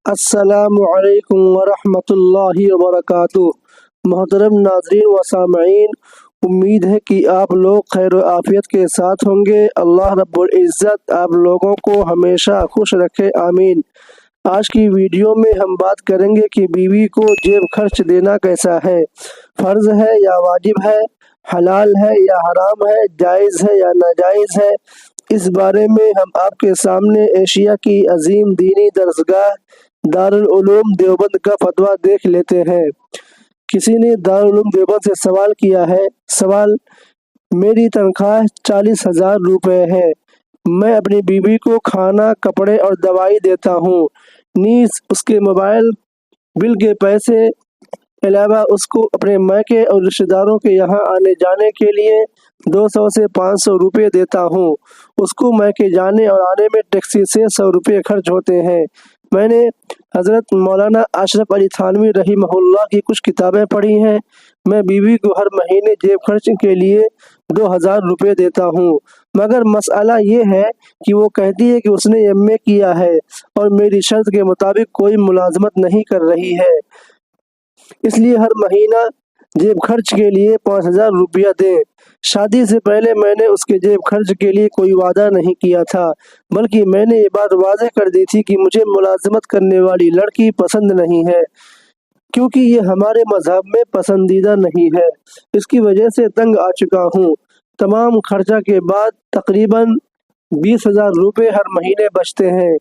السلام علیکم ورحمۃ اللہ وبرکاتہ۔ محترم ناظرین و سامعین، امید ہے کہ آپ لوگ خیر و عافیت کے ساتھ ہوں گے۔ اللہ رب العزت آپ لوگوں کو ہمیشہ خوش رکھے، آمین۔ آج کی ویڈیو میں ہم بات کریں گے کہ بیوی کو جیب خرچ دینا کیسا ہے، فرض ہے یا واجب ہے، حلال ہے یا حرام ہے، جائز ہے یا ناجائز ہے۔ اس بارے میں ہم آپ کے سامنے ایشیا کی عظیم دینی درسگاہ دارالعلوم دیوبند کا فتویٰ دیکھ لیتے ہیں۔ کسی نے دارالعلوم دیوبند سے سوال کیا ہے۔ سوال: میری تنخواہ 40,000 روپے ہے۔ میں اپنی بیوی کو کھانا، کپڑے اور دوائی دیتا ہوں، نیز اس کے موبائل بل کے پیسے علاوہ اس کو اپنے مائکے اور رشتہ داروں کے یہاں آنے جانے کے لیے 200 سے 500 روپے دیتا ہوں۔ اس کو مائکے جانے اور آنے میں ٹیکسی سے 100 روپے خرچ ہوتے ہیں۔ میں نے حضرت مولانا اشرف علی تھانوی رحمہ اللہ کی کچھ کتابیں پڑھی ہیں۔ میں بیوی کو ہر مہینے جیب خرچ کے لیے 2000 روپے دیتا ہوں، مگر مسئلہ یہ ہے کہ وہ کہتی ہے کہ اس نے ایم اے کیا ہے اور میری شرط کے مطابق کوئی ملازمت نہیں کر رہی ہے، اس لیے ہر مہینہ جیب خرچ کے لیے 5000 روپیہ دیں۔ شادی سے پہلے میں نے اس کے جیب خرچ کے لیے کوئی وعدہ نہیں کیا تھا، بلکہ میں نے یہ بات واضح کر دی تھی کہ مجھے ملازمت کرنے والی لڑکی پسند نہیں ہے، کیونکہ یہ ہمارے مذہب میں پسندیدہ نہیں ہے۔ اس کی وجہ سے تنگ آ چکا ہوں۔ تمام خرچہ کے بعد تقریباً 20,000 روپے ہر مہینے بچتے ہیں۔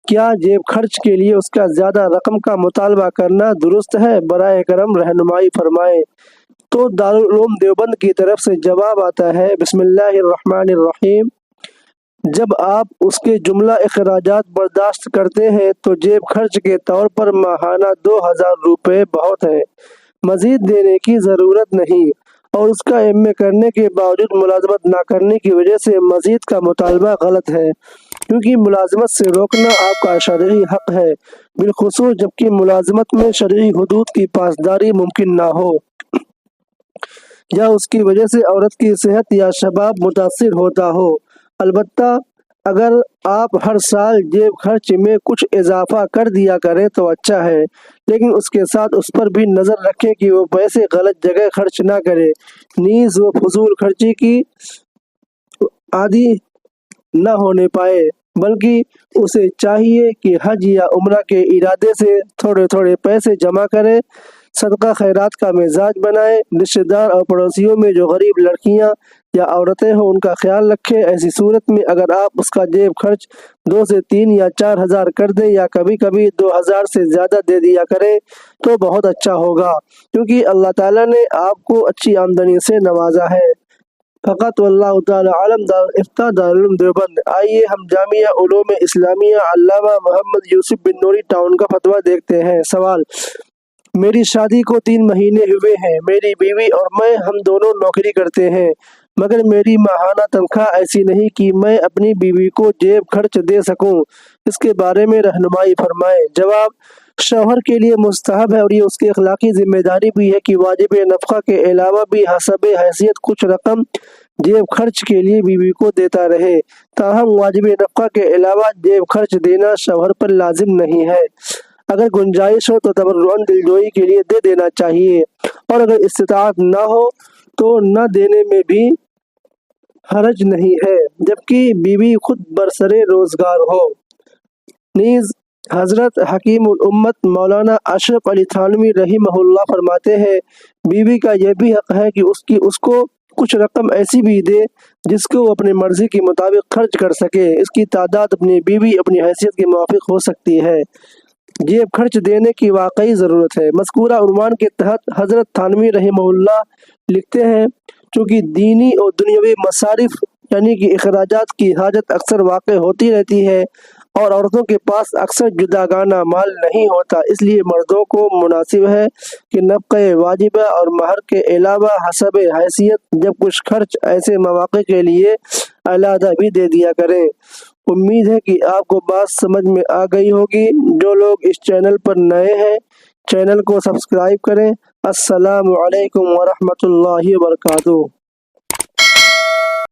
کیا جیب خرچ کے لیے اس کا زیادہ رقم کا مطالبہ کرنا درست ہے؟ براہ کرم رہنمائی فرمائیں۔ تو دارالعلوم دیوبند کی طرف سے جواب آتا ہے: بسم اللہ الرحمن الرحیم۔ جب آپ اس کے جملہ اخراجات برداشت کرتے ہیں تو جیب خرچ کے طور پر ماہانہ 2000 روپے بہت ہیں، مزید دینے کی ضرورت نہیں، اور اس کا ایم اے کرنے کے باوجود ملازمت نہ کرنے کی وجہ سے مزید کا مطالبہ غلط ہے، کیونکہ ملازمت سے روکنا آپ کا شرعی حق ہے، بالخصوص جبکہ ملازمت میں شرعی حدود کی پاسداری ممکن نہ ہو یا اس کی وجہ سے عورت کی صحت یا شباب متاثر ہوتا ہو۔ البتہ اگر آپ ہر سال جیب خرچ میں کچھ اضافہ کر دیا کریں تو اچھا ہے، لیکن اس کے ساتھ اس پر بھی نظر رکھیں کہ وہ پیسے غلط جگہ خرچ نہ کرے، نیز وہ فضول خرچی کی عادی نہ ہونے پائے، بلکہ اسے چاہیے کہ حج یا عمرہ کے ارادے سے تھوڑے تھوڑے پیسے جمع کرے، صدقہ خیرات کا مزاج بنائے، رشتہ دار اور پڑوسیوں میں جو غریب لڑکیاں یا عورتیں ہوں ان کا خیال رکھے۔ ایسی صورت میں اگر آپ اس کا جیب خرچ 2 سے 3 یا 4000 کر دیں یا کبھی کبھی 2000 سے زیادہ دے دیا کریں تو بہت اچھا ہوگا، کیونکہ اللہ تعالیٰ نے آپ کو اچھی آمدنی سے نوازا ہے۔ فقط واللہ تعالی عالم۔ دارالفتہ دارالعلوم دیوبند۔ آئیے ہم جامعہ علوم اسلامیہ علامہ محمد یوسف بن نوری ٹاؤن کا فتویٰ دیکھتے ہیں۔ سوال: میری شادی کو 3 مہینے ہوئے ہیں۔ میری بیوی اور میں ہم دونوں نوکری کرتے ہیں، مگر میری ماہانہ تنخواہ ایسی نہیں کہ میں اپنی بیوی کو جیب خرچ دے سکوں، اس کے بارے میں رہنمائی فرمائیں۔ جواب: شوہر کے لیے مستحب ہے اور یہ اس کی اخلاقی ذمہ داری بھی ہے کہ واجب نفقہ کے علاوہ بھی حسب حیثیت کچھ رقم جیب خرچ کے لیے بیوی کو دیتا رہے، تاہم واجب نفقہ کے علاوہ جیب خرچ دینا شوہر پر لازم نہیں ہے۔ اگر گنجائش ہو تو تبرعاً دلجوئی کے لیے دے دینا چاہیے، اور اگر استطاعت نہ ہو تو نہ دینے میں بھی حرج نہیں ہے، جبکہ بیوی خود برسر روزگار ہو۔ نیز حضرت حکیم الامت مولانا اشرف علی تھانوی رحمہ اللہ فرماتے ہیں: بیوی کا یہ بھی حق ہے کہ اس کو کچھ رقم ایسی بھی دے جس کو وہ اپنی مرضی کے مطابق خرچ کر سکے، اس کی تعداد اپنی بیوی اپنی حیثیت کے موافق ہو سکتی ہے۔ جیب خرچ دینے کی واقعی ضرورت ہے۔ مذکورہ عنوان کے تحت حضرت تھانوی رحمہ اللہ لکھتے ہیں: چونکہ دینی اور دنیاوی مصارف یعنی کہ اخراجات کی حاجت اکثر واقع ہوتی رہتی ہے اور عورتوں کے پاس اکثر جداگانہ مال نہیں ہوتا، اس لیے مردوں کو مناسب ہے کہ نفقہ واجبہ اور مہر کے علاوہ حسب حیثیت جب کچھ خرچ ایسے مواقع کے لیے علیحدہ بھی دے دیا کریں۔ امید ہے کہ آپ کو بات سمجھ میں آ گئی ہوگی۔ جو لوگ اس چینل پر نئے ہیں چینل کو سبسکرائب کریں۔ السلام علیکم ورحمۃ اللہ وبرکاتہ۔